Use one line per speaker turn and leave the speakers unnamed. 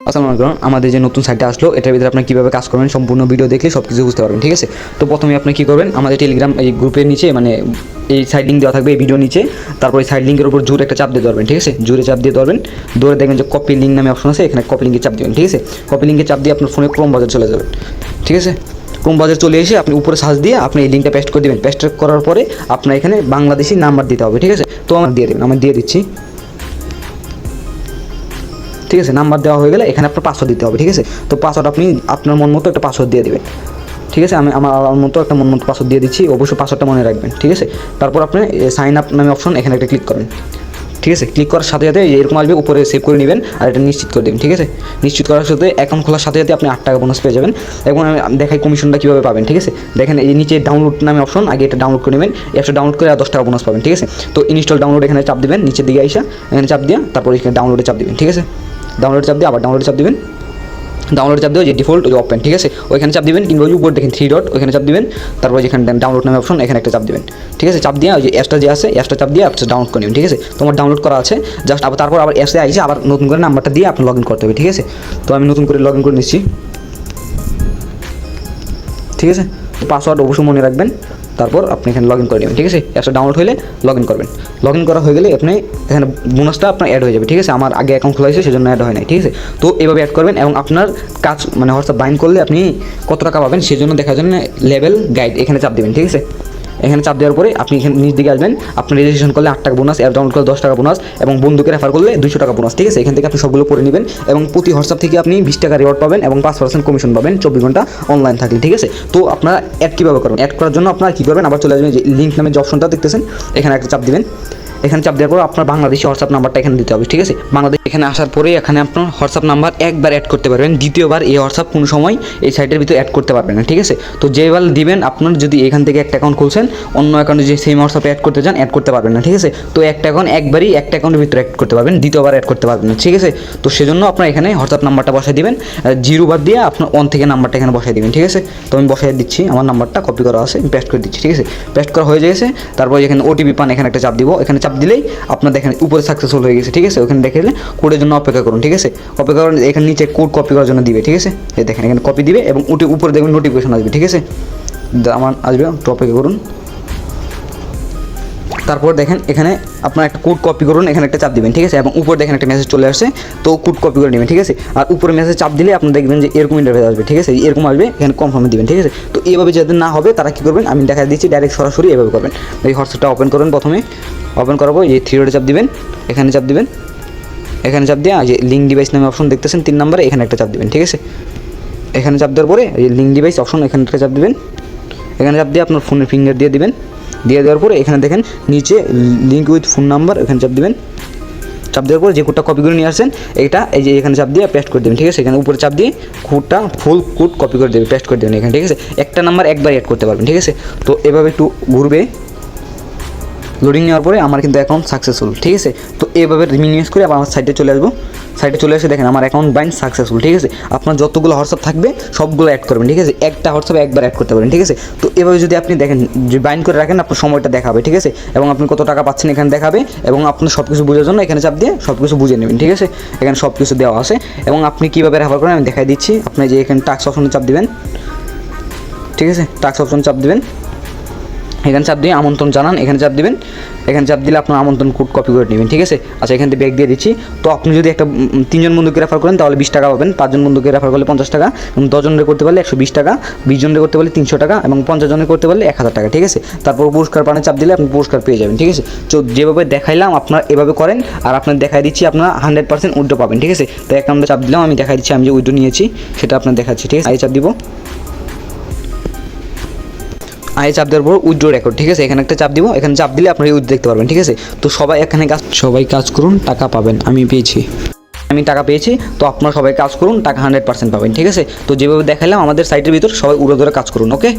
আসসালামু আলাইকুম। আমাদের যে নতুন সাইটটা আসলো এটার ভিতরে আপনি কীভাবে কাজ করবেন সম্পূর্ণ ভিডিও দেখলে সব কিছু বুঝতে পারবেন, ঠিক আছে। তো প্রথমে আপনি কী করবেন, আমাদের টেলিগ্রাম এই গ্রুপের নিচে মানে এই সাইড লিঙ্ক দেওয়া থাকবে এই ভিডিও নিচে, তারপর এই সাইড লিঙ্কের উপর জোরে একটা চাপ দিয়ে ধরবেন, ঠিক আছে। জোরে চাপ দিয়ে ধরবেন, ধরে দেখবেন যে কপি লিঙ্ক নামে অপশন আছে, এখানে কপি লিঙ্কে চাপ দেবেন, ঠিক আছে। কপি লিঙ্কে চাপ দিয়ে আপনার ফোনে ক্রোম ব্রাউজার চলে যাবেন, ঠিক আছে। ক্রোম ব্রাউজার চলে এসে আপনি উপরে সার্চ দিয়ে আপনি এই লিঙ্কটা পেস্ট করে দেবেন। পেস্ট করার পরে আপনার এখানে বাংলাদেশি নাম্বার দিতে হবে, ঠিক আছে। তো আমার দিয়ে দেবেন, আমি দিয়ে দিচ্ছি, ঠিক আছে। নাম্বার দেওয়া হয়ে গেলে এখানে আপনার পাসওয়ার্ড দিতে হবে, ঠিক আছে। তো পাসওয়ার্ড আপনি আপনার মন মতো একটা পাসওয়ার্ড দিয়ে দেবেন, ঠিক আছে। আমি আমার মতো একটা মন মতো পাসওয়ার্ড দিয়ে দিচ্ছি, অবশ্যই পাসওয়ার্ডটা মনে রাখবেন, ঠিক আছে। তারপর আপনি সাইন আপ নামে অপশন এখানে একটা ক্লিক করেন, ঠিক আছে। ক্লিক করার সাথে সাথে এরকম আসবে, উপরে সেভ করে নেবেন আর এটা নিশ্চিত করে দেবেন, ঠিক আছে। নিশ্চিত করার সাথে অ্যাকাউন্ট খোলার সাথে সাথে আপনি 8 টাকা বোনাস পেয়ে যাবেন। এবং আমি দেখাই কমিশনটা কীভাবে পাবেন, ঠিক আছে। দেখেন এই নিচে ডাউনলোড নামে অপশন, আগে এটা ডাউনলোড করে নেবেন, অ্যাপটা ডাউনলোড করে আর 10 টাকা বোনাস পাবেন, ঠিক আছে। তো ইনস্টল ডাউনলোড এখানে চাপ দেবেন, নিচের দিকে আইসা এখানে চাপ দিয়ে তারপর এখানে ডাউনলোডে চাপ দেবেন, ঠিক আছে। ডাউনলোড চাপ দিয়ে আবার ডাউনলোড চাপ দিবেন, ডাউনলোড চাপ দিয়ে যে ডিফল্ট ওই ওপেন, ঠিক আছে, ওইখানে চাপ দিবেন। কিংবা ওই উপর দেখেন 3 ডট ওইখানে চাপ দিবেন, তারপর যেখানে ডাউনলোড নামে অপশন এখানে একটা চাপ দিবেন, ঠিক আছে। চাপ দিয়ে ওই যে অ্যাপসটা যে আছে অ্যাপসটা চাপ দিয়ে অ্যাপসটা ডাউনলোড করে নেবেন, ঠিক আছে। তোমার ডাউনলোড করা আছে জাস্ট তারপর আবার অ্যাপসে আইসে আবার নতুন করে নাম্বারটা দিয়ে আপনি লগ ইন করতে হবে, ঠিক আছে। তো আমি নতুন করে লগ ইন করে নিচ্ছি, ঠিক আছে। পাসওয়ার্ড অবশ্যই মনে রাখবেন, তারপর আপনি এখানে লগ ইন করে নেবেন, ঠিক আছে। অ্যাপসটা ডাউনলোড হলে লগ ইন করবেন। লগ ইন করা হয়ে গেলে আপনি এখানে বোনাসটা আপনার অ্যাড হয়ে যাবে, ঠিক আছে। আমার আগে অ্যাকাউন্ট খোলা হয়েছে সেজন্য অ্যাড হয় নাই, ঠিক আছে। তো এভাবে অ্যাড করবেন এবং আপনার কাজ মানে হোয়াটসঅ্যাপ বাইন্ড করলে আপনি কত টাকা পাবেন সেজন্য দেখার জন্য লেভেল গাইড এখানে চাপ দেবেন, ঠিক আছে। এখানে চাপ দেওয়ার পরে আপনি এখানে নিচ দিকে আসবেন, আপনি রেজিস্ট্রেশন করলে 8 টাকা বোনাস, অ্যাপ ডাউনলোড করলে 10 টাকা বোনাস এবং বন্ধুকে রেফার করলে 200 টাকা বোনাস, ঠিক আছে। এখান থেকে আপনি সবগুলো পড়ে নেবেন এবং প্রতি হোয়াটসঅ্যাপ থেকে আপনি 20 টাকা রিওয়ার্ড পাবেন এবং 5% কমিশন পাবেন 24 ঘন্টা অনলাইন থাকলে, ঠিক আছে। তো আপনারা অ্যাড কীভাবে করবেন, অ্যাড করার জন্য আপনারা কী করবেন, আবার চলে আসবেন যে লিঙ্ক নামে যে অপশনটা দেখতেছেন এখানে একটা চাপ দিবেন। এখানে চাপ দেওয়ার পর আপনার বাংলাদেশি হোয়াটসঅ্যাপ নাম্বারটা এখানে দিতে হবে, ঠিক আছে। বাংলাদেশ এখানে আসার পরে এখানে আপনার হোয়াটসঅ্যাপ নাম্বার একবার অ্যাড করতে পারবেন, দ্বিতীয়বার এই হোয়াটসঅ্যাপ কোনো সময় এই সাইটের ভিতরে অ্যাড করতে পারবেন না, ঠিক আছে। তো যেবার দিবেন আপনার যদি এখান থেকে একটা অ্যাকাউন্ট খুলছেন অন্য অ্যাকাউন্টে যে সেম হোয়াটসঅ্যাপে অ্যাড করতে চান অ্যাড করতে পারবেন না, ঠিক আছে। তো একটা অ্যাকাউন্ট একবারই একটা অ্যাকাউন্টের ভিতরে অ্যাড করতে পারবেন, দ্বিতীয়বার অ্যাড করতে পারবেন না, ঠিক আছে। তো সেজন্য আপনার এখানে হোয়াটসঅ্যাপ নাম্বারটা বসাই দিবেন, 0 বাদ দিয়ে আপনার 1 থেকে নাম্বারটা এখানে বসাই দিবেন, ঠিক আছে। তো আমি বসাই দিচ্ছি, আমার নাম্বারটা কপি করা আছে, আমি পেস্ট করে দিচ্ছি, ঠিক আছে। পেস্ট করা হয়ে গেছে, তারপর এখানে ওটিপি পান, এখানে একটা চাপ দিব, এখানে চাপ দিলেই আপনার দেখেন উপরে সাকসেসফুল হয়ে গেছে, ঠিক আছে। ওখানে দেখে কোডের জন্য অপেক্ষা করুন, ঠিক আছে। অপেক্ষা করুন, এখানে নিচে কোড কপি করার জন্য দিবে, ঠিক আছে। এই দেখেন এখানে কপি দিবে এবং উপরে দেখবেন নোটিফিকেশন আসবে, ঠিক আছে। আমার আসবে, একটু অপেক্ষা করুন। তারপর দেখেন এখানে আপনার একটা কোড কপি করুন, এখানে একটা চাপ দিবেন, ঠিক আছে। এবং উপরে দেখেন একটা মেসেজ চলে আসছে, তো কোড কপি করে নেবেন, ঠিক আছে। আর উপরে মেসেজ চাপ দিলে আপনি দেখবেন যে এরকম ইন্টারফেস আসবে, ঠিক আছে। এরকম আসবে, এখানে কনফার্মে দিবেন, ঠিক আছে। তো এইভাবে যাদের না হবে তারা কী করবেন আমি দেখা দিচ্ছি, ডাইরেক্ট সরাসরি এভাবে করবেন। এই হোয়াটসঅ্যাপটা ওপেন করবেন, প্রথমে ওপেন করাবো এই 3 ডটে চাপ দিবেন, এখানে চাপ দিবেন, এখানে চাপ দিয়ে যে লিঙ্ক ডিভাইস নামে অপশন দেখতেছেন 3 নম্বরে এখানে একটা চাপ দিবেন, ঠিক আছে। এখানে চাপ দেওয়ার পরে এই লিঙ্ক ডিভাইস অপশন এখানে একটা চাপ দিবেন, এখানে চাপ দিয়ে আপনার ফোনের ফিঙ্গার দিয়ে দিবেন। দিয়ে দেওয়ার পরে এখানে দেখেন নিচে লিঙ্ক উইথ ফোন নাম্বার এখানে চাপ দিবেন। চাপ দেওয়ার পরে যে কোডটা কপি করে নিয়ে আসছেন এটা এই যে এখানে চাপ দিয়ে পেস্ট করে দেবেন, ঠিক আছে। এখানে উপরে চাপ দিয়ে কোডটা ফুল কোড কপি করে দেবেন, পেস্ট করে দেবেন এখানে, ঠিক আছে। একটা নাম্বার একবার অ্যাড করতে পারবেন, ঠিক আছে। তো এভাবে একটু ঘুরবে, লোডিং নেওয়ার পরে আমার কিন্তু অ্যাকাউন্ট সাকসেসফুল, ঠিক আছে। তো এইভাবে রিমিনিউজ করে আবার আমার সাইটে চলে আসবো, সাইটে চলে এসে দেখেন আমার অ্যাকাউন্ট বাইন্ড সাকসেসফুল, ঠিক আছে। আপনার যতগুলো হোয়াটসঅ্যাপ থাকবে সবগুলো অ্যাড করবেন, ঠিক আছে। একটা হোয়াটসঅ্যাপে একবার অ্যাড করতে পারেন, ঠিক আছে। তো এভাবে যদি আপনি দেখেন যে বাইন্ড করে রাখেন আপনার সময়টা দেখাবে, ঠিক আছে। এবং আপনি কত টাকা পাচ্ছেন এখানে দেখাবে এবং আপনার সব কিছু বোঝার জন্য এখানে চাপ দিয়ে সব কিছু বুঝে নেবেন, ঠিক আছে। এখানে সব কিছু দেওয়া আছে এবং আপনি কীভাবে রেফার করেন আমি দেখাই দিচ্ছি। আপনি যে এখানে টাস্ক অপশনে চাপ দিবেন, ঠিক আছে। টাস্ক অপশন চাপ দিবেন, এখানে চাপ দিয়ে আমন্ত্রণ জানান এখানে চাপ দিবেন। এখানে চাপ দিলে আপনার আমন্ত্রণ কোড কপি করে নেবেন, ঠিক আছে। আচ্ছা এখান থেকে ব্যাক দিয়ে দিচ্ছি। তো আপনি যদি একটা 3 জন বন্ধুকে রেফার করেন তাহলে 20 টাকা পাবেন, 5 জন বন্ধুকে রেফার করলে 50 টাকা এবং 10 জনের করতে পারলে 120 টাকা, 20 জনের করতে পারলে 300 টাকা এবং 50 জনের করতে পারলে 1000 টাকা, ঠিক আছে। তারপর পুরস্কার পানে চাপ দিলে আপনি পুরস্কার পেয়ে যাবেন, ঠিক আছে। তো যেভাবে দেখাইলাম আপনার এভাবে করেন আর আপনার দেখাই দিচ্ছি আপনার 100% উইথড্র পাবেন, ঠিক আছে। তো এক নম্বরে চাপ দিলাম, আমি দেখাই দিচ্ছি আমি যে উইথড্র নিয়েছি সেটা আপনার দেখাচ্ছি, ঠিক আছে। আই চাপ দিব, আই চাপ দেওয়ার পর উইথড্র রেকর্ড, ঠিক আছে। এখানে একটা চাপ দিব, এখানে চাপ দিলে আপনারা উইথড্র দেখতে পারবেন, ঠিক আছে। তো সবাই কাজ করুন, টাকা পাবেন, আমি টাকা পেয়েছি। তো আপনারা সবাই কাজ করুন, টাকা 100% পাবেন, ঠিক আছে। তো যেভাবে দেখালাম আমাদের সাইটের ভিতর সবাই উড়ে ধরে কাজ করুন, ওকে।